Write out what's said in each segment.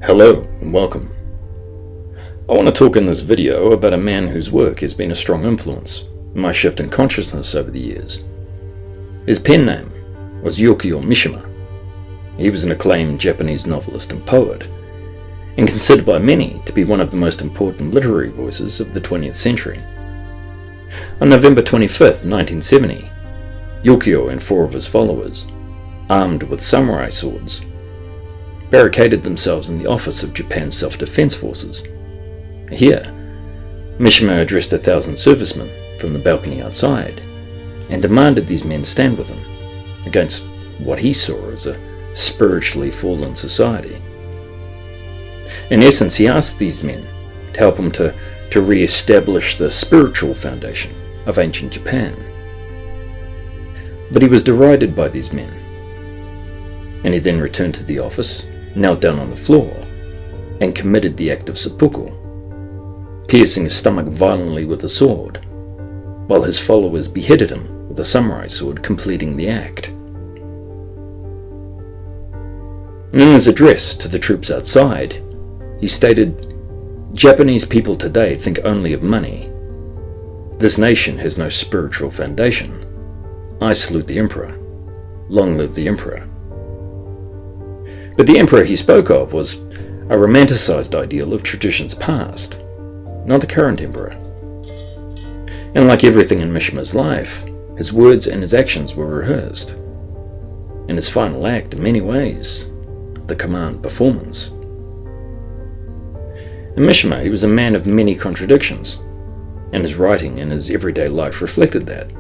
Hello and welcome. I want to talk in this video about a man whose work has been a strong influence in my shift in consciousness over the years. His pen name was Yukio Mishima. He was an acclaimed Japanese novelist and poet, and considered by many to be one of the most important literary voices of the 20th century. On November 25th, 1970, Yukio and four of his followers, armed with samurai swords, barricaded themselves in the office of Japan's self-defense forces. Here, Mishima addressed 1,000 servicemen from the balcony outside and demanded these men stand with him against what he saw as a spiritually fallen society. In essence, he asked these men to help him to re-establish the spiritual foundation of ancient Japan. But he was derided by these men, and he then returned to the office, knelt down on the floor, and committed the act of seppuku, piercing his stomach violently with a sword, while his followers beheaded him with a samurai sword, completing the act. And in his address to the troops outside, he stated, "Japanese people today think only of money. This nation has no spiritual foundation. I salute the emperor. Long live the emperor." But the emperor he spoke of was a romanticized ideal of traditions past, not the current emperor. And like everything in Mishima's life, his words and his actions were rehearsed. And his final act, in many ways, the command performance. In Mishima, he was a man of many contradictions, and his writing and his everyday life reflected that.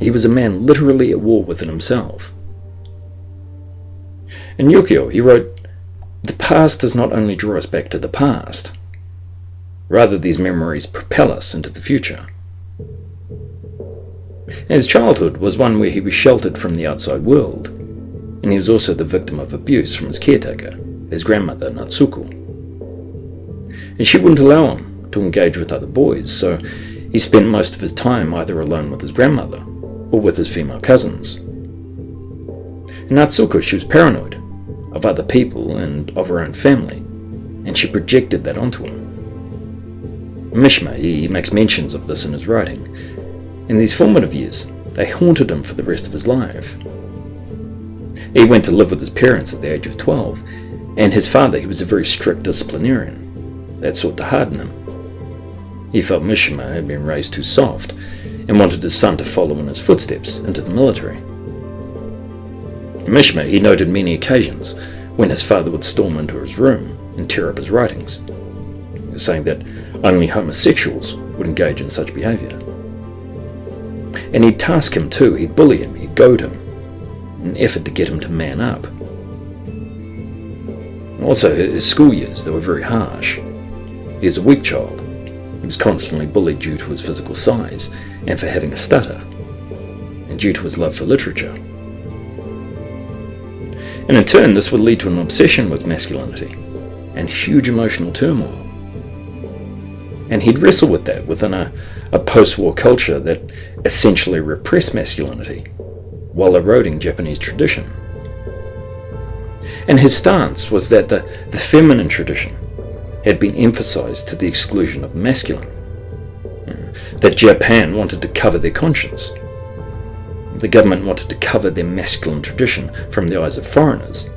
He was a man literally at war within himself. In Yukio, he wrote, "The past does not only draw us back to the past, rather these memories propel us into the future." His childhood was one where he was sheltered from the outside world, and he was also the victim of abuse from his caretaker, his grandmother Natsuko. And she wouldn't allow him to engage with other boys, so he spent most of his time either alone with his grandmother or with his female cousins. And Natsuko, she was paranoid of other people and of her own family, and she projected that onto him. Mishima, he makes mentions of this in his writing. In these formative years, they haunted him for the rest of his life. He went to live with his parents at the age of 12, and his father, he was a very strict disciplinarian that sought to harden him. He felt Mishima had been raised too soft and wanted his son to follow in his footsteps into the military. Mishima, he noted many occasions when his father would storm into his room and tear up his writings, saying that only homosexuals would engage in such behaviour. And he'd task him too, he'd bully him, he'd goad him, in an effort to get him to man up. Also, his school years, they were very harsh. He was a weak child. He was constantly bullied due to his physical size and for having a stutter, and due to his love for literature. And in turn, this would lead to an obsession with masculinity and huge emotional turmoil. And he'd wrestle with that within a post-war culture that essentially repressed masculinity while eroding Japanese tradition. And his stance was that the feminine tradition had been emphasized to the exclusion of the masculine. That Japan wanted to cover their conscience. The government wanted to cover their masculine tradition from the eyes of foreigners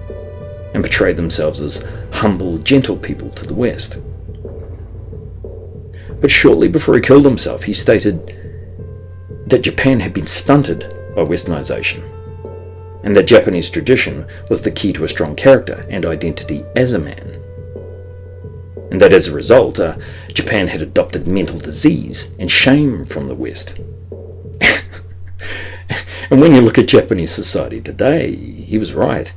and portray themselves as humble, gentle people to the West. But shortly before he killed himself, he stated that Japan had been stunted by Westernization, and that Japanese tradition was the key to a strong character and identity as a man. And that as a result, Japan had adopted mental disease and shame from the West. And when you look at Japanese society today, he was right.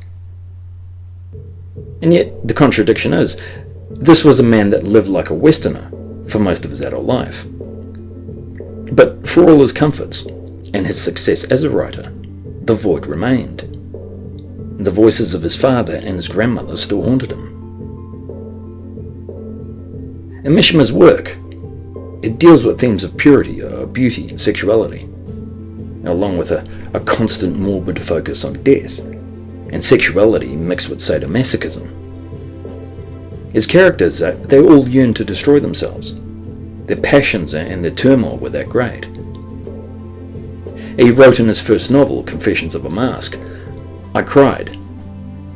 And yet, the contradiction is, this was a man that lived like a Westerner for most of his adult life. But for all his comforts and his success as a writer, the void remained. The voices of his father and his grandmother still haunted him. In Mishima's work, it deals with themes of purity, beauty, and sexuality, along with a constant morbid focus on death and sexuality mixed with sadomasochism. His characters, they all yearned to destroy themselves. Their passions and their turmoil were that great. He wrote in his first novel, Confessions of a Mask, "I cried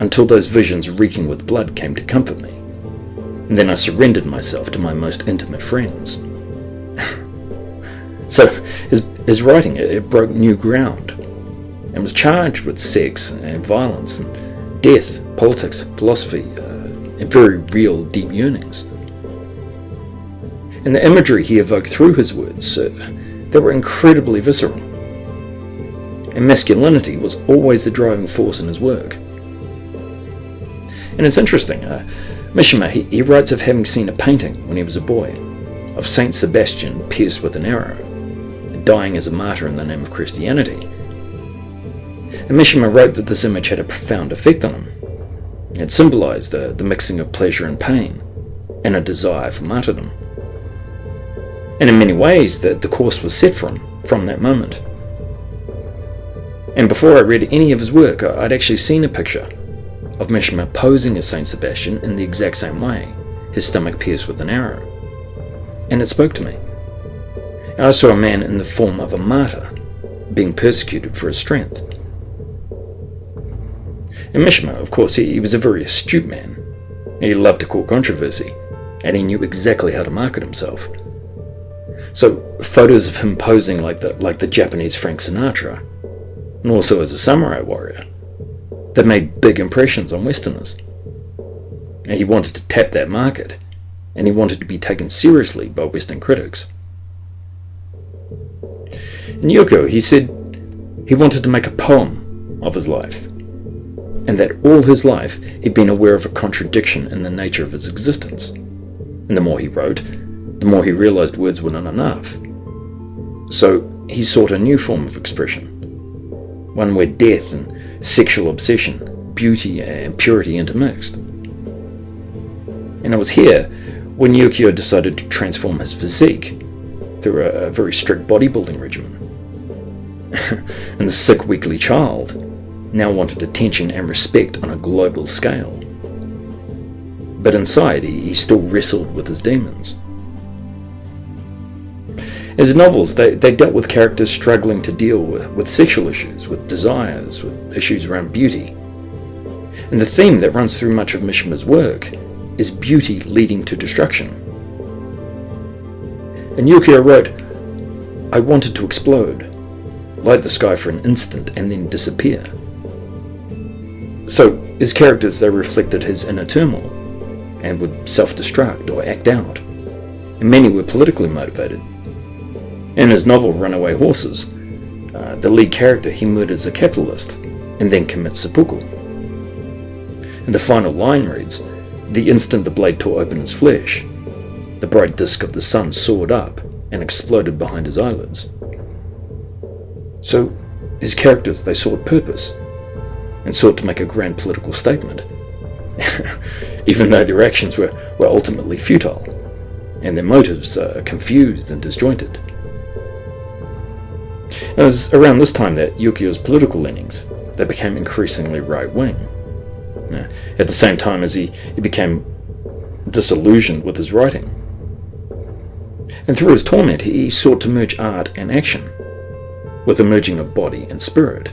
until those visions reeking with blood came to comfort me, and then I surrendered myself to my most intimate friends." So his writing, it broke new ground and was charged with sex and violence and death, politics, philosophy, and very real, deep yearnings. And the imagery he evoked through his words, they were incredibly visceral. And masculinity was always the driving force in his work. And it's interesting, Mishima, he writes of having seen a painting when he was a boy of Saint Sebastian pierced with an arrow, dying as a martyr in the name of Christianity. And Mishima wrote that this image had a profound effect on him. It symbolized the mixing of pleasure and pain, and a desire for martyrdom. And in many ways, the course was set for him from that moment. And before I read any of his work, I'd actually seen a picture of Mishima posing as Saint Sebastian in the exact same way, his stomach pierced with an arrow. And it spoke to me. I saw a man in the form of a martyr, being persecuted for his strength. And Mishima, of course, he was a very astute man. He loved to court controversy, and he knew exactly how to market himself. So photos of him posing like the Japanese Frank Sinatra, and also as a samurai warrior, that made big impressions on Westerners. And he wanted to tap that market, and he wanted to be taken seriously by Western critics. And Yukio, he said he wanted to make a poem of his life, and that all his life he'd been aware of a contradiction in the nature of his existence. And the more he wrote, the more he realized words were not enough. So he sought a new form of expression, one where death and sexual obsession, beauty and purity intermixed. And it was here when Yukio decided to transform his physique through a very strict bodybuilding regimen. And the sick, weakly child now wanted attention and respect on a global scale. But inside, he still wrestled with his demons. His novels, they dealt with characters struggling to deal with sexual issues, with desires, with issues around beauty. And the theme that runs through much of Mishima's work is beauty leading to destruction. And Yukio wrote, "I wanted to explode, light the sky for an instant and then disappear." So his characters, they reflected his inner turmoil and would self-destruct or act out. And many were politically motivated. In his novel Runaway Horses, the lead character, he murders a capitalist and then commits seppuku. And the final line reads, "The instant the blade tore open his flesh, the bright disk of the sun soared up and exploded behind his eyelids." So his characters, they sought purpose and sought to make a grand political statement, even though their actions were ultimately futile and their motives confused and disjointed. It was around this time that Yukio's political leanings, they became increasingly right-wing. At the same time as he became disillusioned with his writing. And through his torment, he sought to merge art and action, with a merging of body and spirit.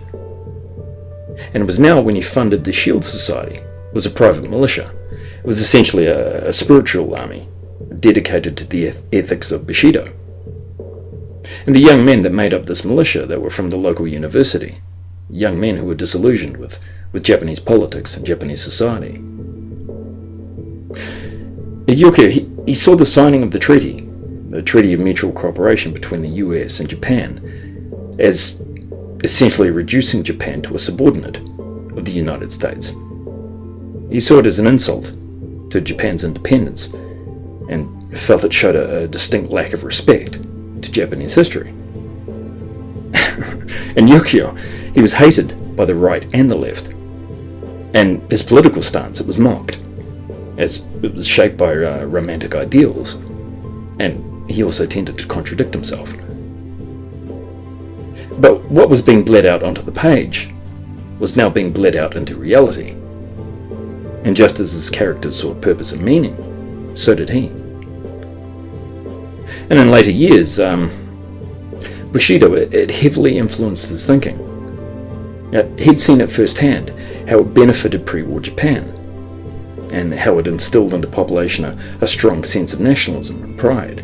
And it was now when he funded the Shield Society. It was a private militia. It was essentially a spiritual army, dedicated to the ethics of Bushido. And the young men that made up this militia, they were from the local university, young men who were disillusioned with Japanese politics and Japanese society. Yukio, he saw the signing of the Treaty of Mutual Cooperation between the US and Japan, as essentially reducing Japan to a subordinate of the United States. He saw it as an insult to Japan's independence, and felt it showed a distinct lack of respect to Japanese history. And Yukio, he was hated by the right and the left, and his political stance, it was mocked, as it was shaped by romantic ideals, and he also tended to contradict himself. But what was being bled out onto the page was now being bled out into reality. And just as his characters sought purpose and meaning, so did he. And in later years, Bushido, it heavily influenced his thinking. He'd seen it firsthand, how it benefited pre-war Japan, and how it instilled into the population a strong sense of nationalism and pride.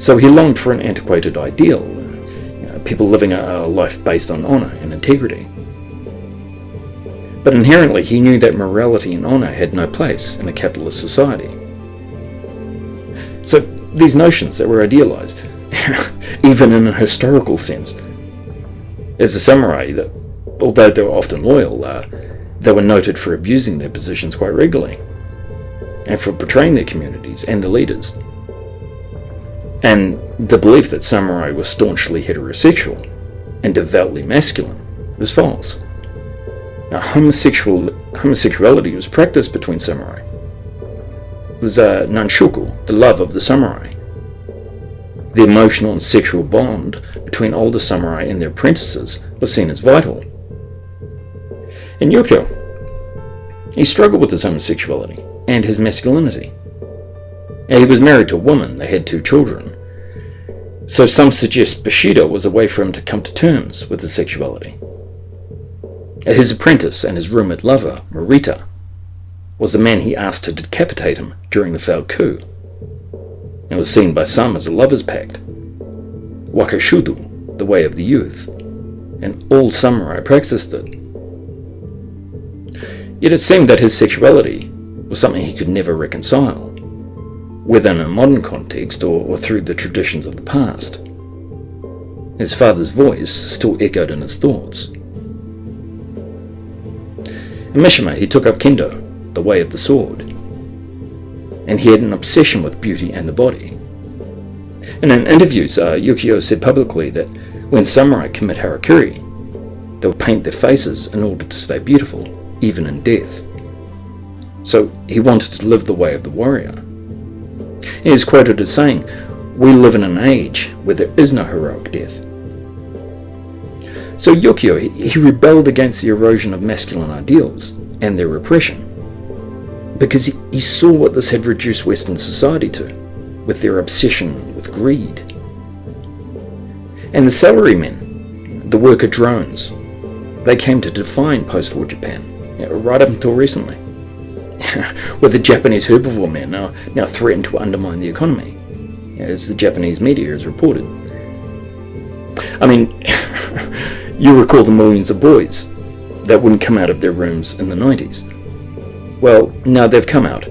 So he longed for an antiquated ideal, people living a life based on honour and integrity. But inherently he knew that morality and honour had no place in a capitalist society. So these notions that were idealised, even in a historical sense, as the samurai, that although they were often loyal, they were noted for abusing their positions quite regularly, and for betraying their communities and the leaders. And the belief that samurai were staunchly heterosexual and devoutly masculine is false. Now, homosexuality was practiced between samurai. It was nanshoku, the love of the samurai. The emotional and sexual bond between older samurai and their apprentices was seen as vital. And Yukio, he struggled with his homosexuality and his masculinity. He was married to a woman, they had 2 children. So some suggest Bushido was a way for him to come to terms with his sexuality. His apprentice and his rumoured lover, Morita, was the man he asked to decapitate him during the failed coup. It was seen by some as a lover's pact, wakashudu, the way of the youth, and all samurai practiced it. Yet it seemed that his sexuality was something he could never reconcile, whether in a modern context or through the traditions of the past. His father's voice still echoed in his thoughts. In Mishima, he took up kendo, the way of the sword, and he had an obsession with beauty and the body. And in interviews, Yukio said publicly that when samurai commit harakiri, they would paint their faces in order to stay beautiful, even in death. So he wanted to live the way of the warrior. He is quoted as saying, "We live in an age where there is no heroic death." So Yukio, he rebelled against the erosion of masculine ideals and their repression, because he saw what this had reduced Western society to, with their obsession with greed. And the salarymen, the worker drones, they came to define post-war Japan, right up until recently, where the Japanese herbivore men now threaten to undermine the economy, as the Japanese media has reported. I mean, you recall the millions of boys that wouldn't come out of their rooms in the 90s. Well, now they've come out,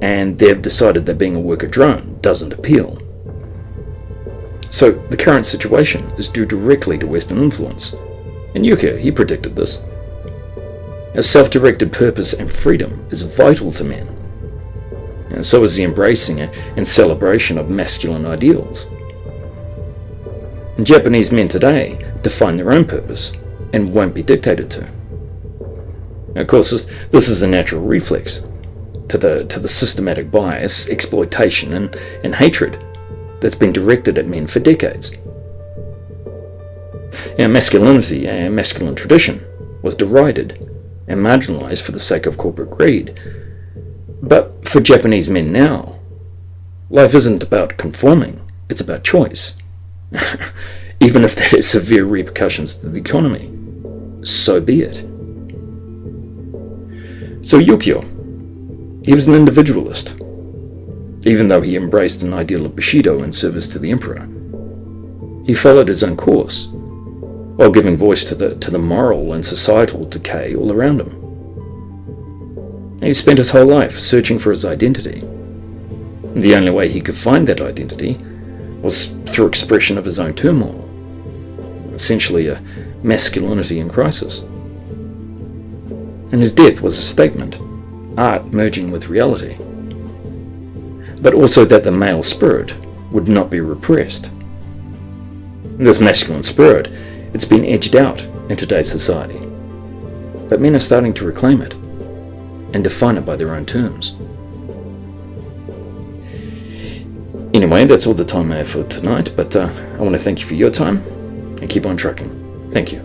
and they've decided that being a worker drone doesn't appeal. So the current situation is due directly to Western influence, and Yukio, he predicted this. A self-directed purpose and freedom is vital to men, and so is the embracing and celebration of masculine ideals. And Japanese men today define their own purpose and won't be dictated to. Now, of course, this is a natural reflex to the systematic bias, exploitation, and hatred that's been directed at men for decades. Now, masculinity and masculine tradition was derided and marginalized for the sake of corporate greed. But for Japanese men now, life isn't about conforming, it's about choice. Even if that has severe repercussions to the economy, so be it. So Yukio, he was an individualist, even though he embraced an ideal of Bushido in service to the emperor. He followed his own course, while giving voice to the moral and societal decay all around him. He spent his whole life searching for his identity. And the only way he could find that identity was through expression of his own turmoil, essentially a masculinity in crisis. And his death was a statement, art merging with reality, but also that the male spirit would not be repressed. This masculine spirit, it's been edged out in today's society, but men are starting to reclaim it and define it by their own terms. Anyway, that's all the time I have for tonight, but I want to thank you for your time and keep on trucking. Thank you.